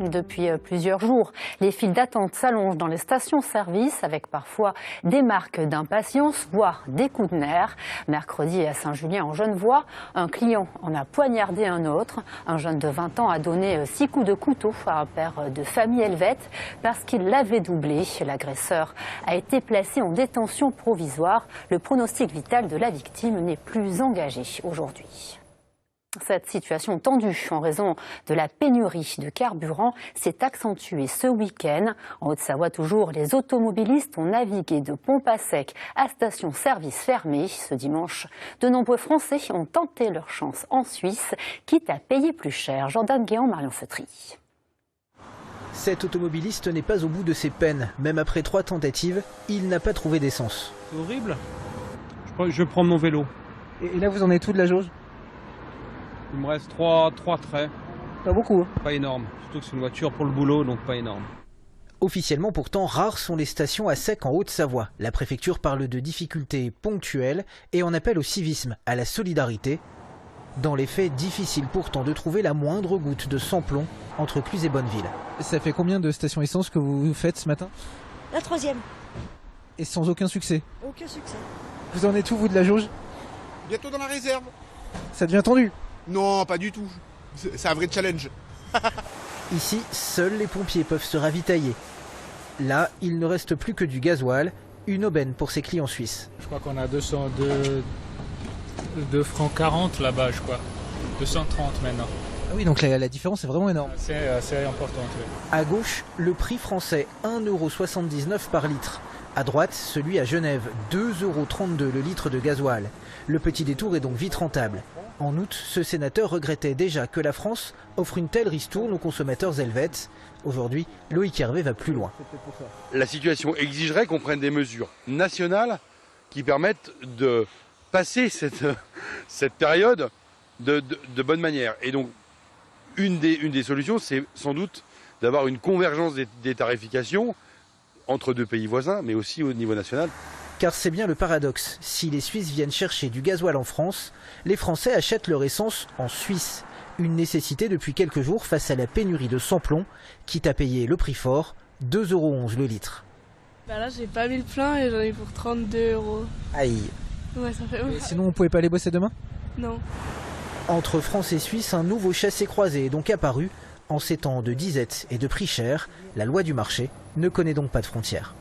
Depuis plusieurs jours, les files d'attente s'allongent dans les stations-service avec parfois des marques d'impatience, voire des coups de nerfs. Mercredi à Saint-Julien-en-Genevois, un client en a poignardé un autre. Un jeune de 20 ans a donné 6 coups de couteau à un père de famille helvète parce qu'il l'avait doublé. L'agresseur a été placé en détention provisoire. Le pronostic vital de la victime n'est plus engagé aujourd'hui. Cette situation tendue en raison de la pénurie de carburant s'est accentuée ce week-end. En Haute-Savoie toujours, les automobilistes ont navigué de pompe à sec à stations-service fermées. Ce dimanche, de nombreux Français ont tenté leur chance en Suisse, quitte à payer plus cher. Jordan Guéant, Marion Feutry. Cet automobiliste n'est pas au bout de ses peines. Même après 3 tentatives, il n'a pas trouvé d'essence. C'est horrible. Je vais prendre mon vélo. Et là, vous en êtes où de la jauge? Il me reste 3 traits. Pas beaucoup, hein. Pas énorme. Surtout que c'est une voiture pour le boulot, donc pas énorme. Officiellement pourtant, rares sont les stations à sec en Haute-Savoie. La préfecture parle de difficultés ponctuelles et en appelle au civisme, à la solidarité. Dans les faits, difficile pourtant de trouver la moindre goutte de sans-plomb entre Cluses et Bonneville. Ça fait combien de stations essence que vous faites ce matin? La 3e. Et sans aucun succès? Aucun succès. Vous en êtes où, vous, de la jauge? Bientôt dans la réserve. Ça devient tendu? Non, pas du tout. C'est un vrai challenge. Ici, seuls les pompiers peuvent se ravitailler. Là, il ne reste plus que du gasoil, une aubaine pour ses clients suisses. Je crois qu'on a 202 francs 40 là-bas, je crois. 230 maintenant. Ah oui, donc la différence est vraiment énorme. C'est assez important. Oui. À gauche, le prix français, 1,79 € par litre. À droite, celui à Genève, 2,32 € le litre de gasoil. Le petit détour est donc vite rentable. En août, ce sénateur regrettait déjà que la France offre une telle ristourne aux consommateurs helvètes. Aujourd'hui, Loïc Hervé va plus loin. La situation exigerait qu'on prenne des mesures nationales qui permettent de passer cette période de bonne manière. Et donc, une des solutions, c'est sans doute d'avoir une convergence des tarifications entre 2 pays voisins, mais aussi au niveau national. Car c'est bien le paradoxe. Si les Suisses viennent chercher du gasoil en France, les Français achètent leur essence en Suisse. Une nécessité depuis quelques jours face à la pénurie de sans-plomb, quitte à payer le prix fort, 2,11 € le litre. Bah là, j'ai pas mis le plein et j'en ai pour 32 €. Aïe. Ouais, ça fait mal. Sinon, on pouvait pas aller bosser demain? Non. Entre France et Suisse, un nouveau chassé-croisé est donc apparu. En ces temps de disette et de prix cher, la loi du marché ne connaît donc pas de frontières.